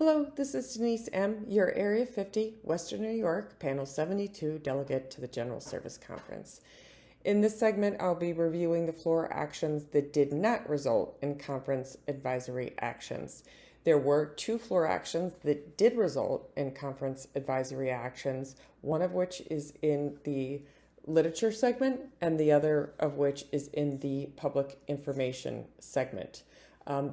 Hello, this is Denise M., your Area 50, Western New York, Panel 72 delegate to the General Service Conference. In this segment, I'll be reviewing the floor actions that did not result in conference advisory actions. There were two floor actions that did result in conference advisory actions, one of which is in the literature segment and the other of which is in the public information segment.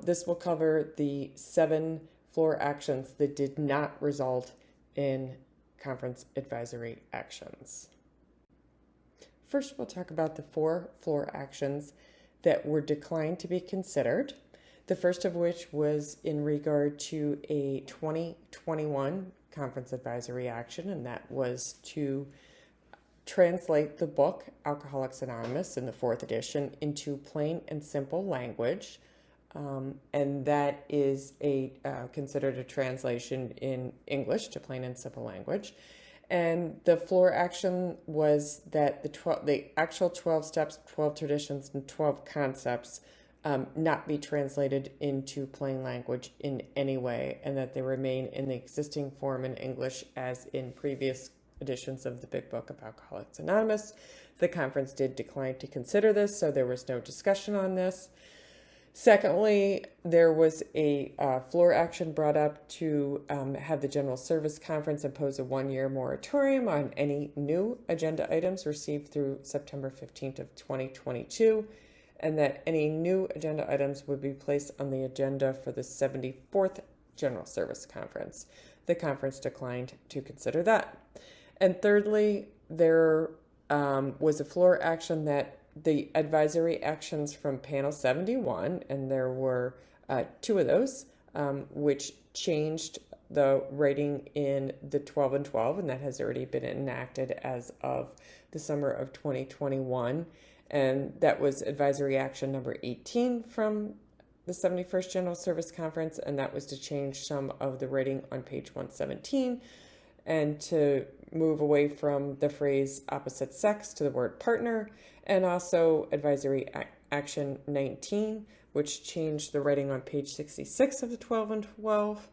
This will cover the 7 floor actions that did not result in conference advisory actions. First, we'll talk about the 4 floor actions that were declined to be considered. The first of which was in regard to a 2021 conference advisory action, and that was to translate the book Alcoholics Anonymous in the 4th edition into plain and simple language. And that is considered a translation in English to plain and simple language. And the floor action was that the actual 12 steps, 12 traditions, and 12 concepts not be translated into plain language in any way, and that they remain in the existing form in English as in previous editions of the Big Book of Alcoholics Anonymous. The conference did decline to consider this, so there was no discussion on this. Secondly, there was a floor action brought up to have the General Service Conference impose a 1-year moratorium on any new agenda items received through September 15th of 2022, and that any new agenda items would be placed on the agenda for the 74th General Service Conference. The conference declined to consider that. And thirdly, there was a floor action that the advisory actions from Panel 71, and there were 2 of those, which changed the rating in the 12 and 12, and that has already been enacted as of the summer of 2021. And that was advisory action number 18 from the 71st General Service Conference, and that was to change some of the rating on page 117 and to move away from the phrase opposite sex to the word partner, and also advisory action 19, which changed the rating on page 66 of the 12 and 12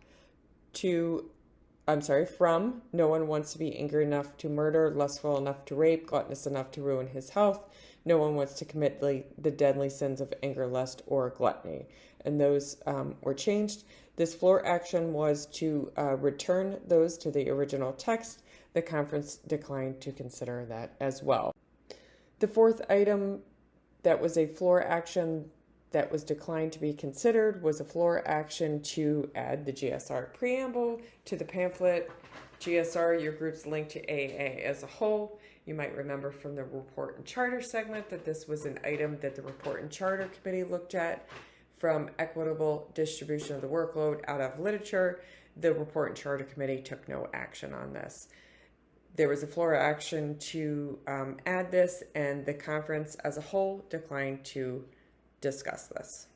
from no one wants to be angry enough to murder, lustful enough to rape, gluttonous enough to ruin his health. No one wants to commit the deadly sins of anger, lust, or gluttony. And those were changed. This floor action was to return those to the original text. The conference declined to consider that as well. The 4th item that was a floor action that was declined to be considered was a floor action to add the GSR preamble to the pamphlet. GSR, your group's link to AA as a whole. You might remember from the Report and Charter segment that this was an item that the Report and Charter Committee looked at from equitable distribution of the workload out of literature. The Report and Charter Committee took no action on this. There was a floor action to add this, and the conference as a whole declined to discuss this.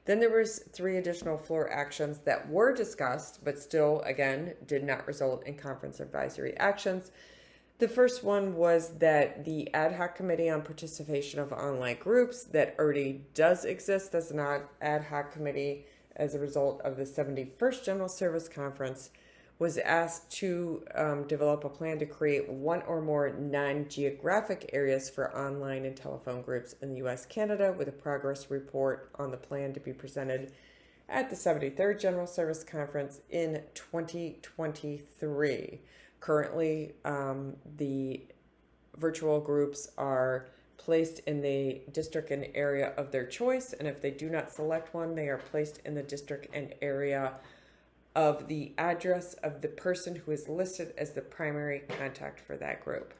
Then there was 3 additional floor actions that were discussed, but still, again, did not result in conference advisory actions. The first one was that the Ad Hoc Committee on Participation of Online Groups that already does exist as an ad hoc committee as a result of the 71st General Service Conference was asked to develop a plan to create 1 or more non-geographic areas for online and telephone groups in the U.S., Canada, with a progress report on the plan to be presented at the 73rd General Service Conference in 2023. Currently, the virtual groups are placed in the district and area of their choice, and if they do not select one, they are placed in the district and area of the address of the person who is listed as the primary contact for that group.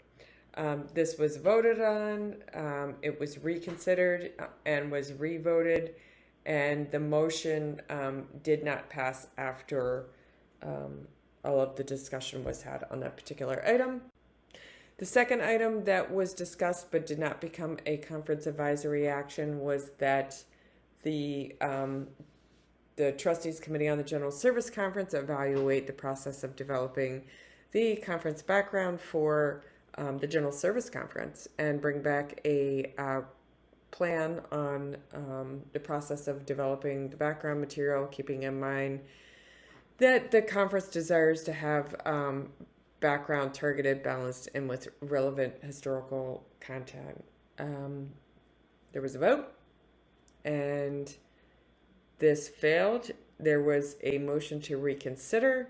This was voted on, it was reconsidered and was revoted, and the motion did not pass after all of the discussion was had on that particular item. The second item that was discussed but did not become a conference advisory action was that the Trustees Committee on the General Service Conference evaluate the process of developing the conference background for the General Service Conference and bring back a plan on the process of developing the background material, keeping in mind that the conference desires to have background targeted, balanced, and with relevant historical content. There was a vote, and this failed. There was a motion to reconsider,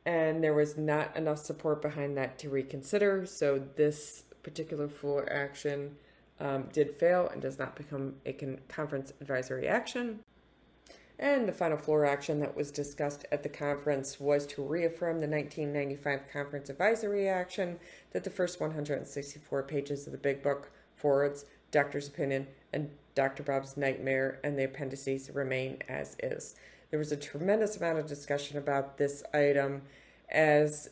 and there was not enough support behind that to reconsider. So this particular floor action did fail and does not become a conference advisory action. And the final floor action that was discussed at the conference was to reaffirm the 1995 conference advisory action that the first 164 pages of the Big Book, forwards, doctor's opinion, and Dr. Bob's nightmare and the appendices remain as is. There was a tremendous amount of discussion about this item, as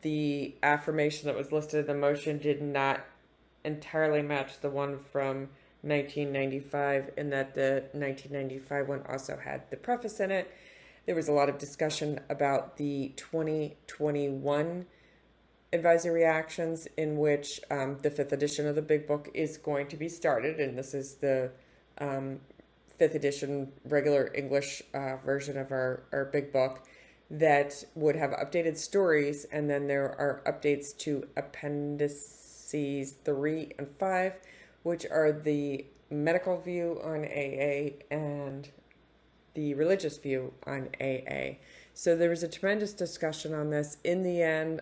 the affirmation that was listed in the motion did not entirely match the one from 1995, in that the 1995 one also had the preface in it. There was a lot of discussion about the 2021 advisory actions, in which the 5th edition of the Big Book is going to be started, and this is the 5th edition regular English version of our Big Book that would have updated stories, and then there are updates to appendices 3 and 5, which are the medical view on AA and the religious view on AA. So there was a tremendous discussion on this. In the end,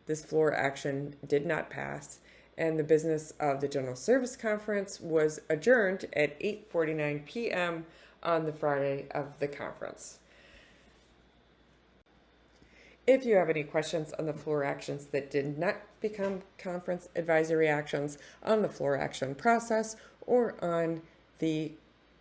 this floor action did not pass, and the business of the General Service Conference was adjourned at 8:49 p.m. on the Friday of the conference. If you have any questions on the floor actions that did not become conference advisory actions, on the floor action process, or on the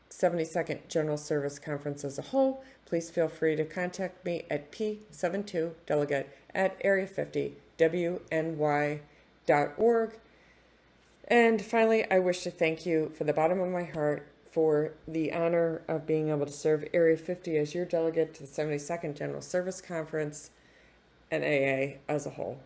72nd General Service Conference as a whole, please feel free to contact me at p72delegate@area50wny.org. And finally, I wish to thank you from the bottom of my heart for the honor of being able to serve Area 50 as your delegate to the 72nd General Service Conference and AA as a whole.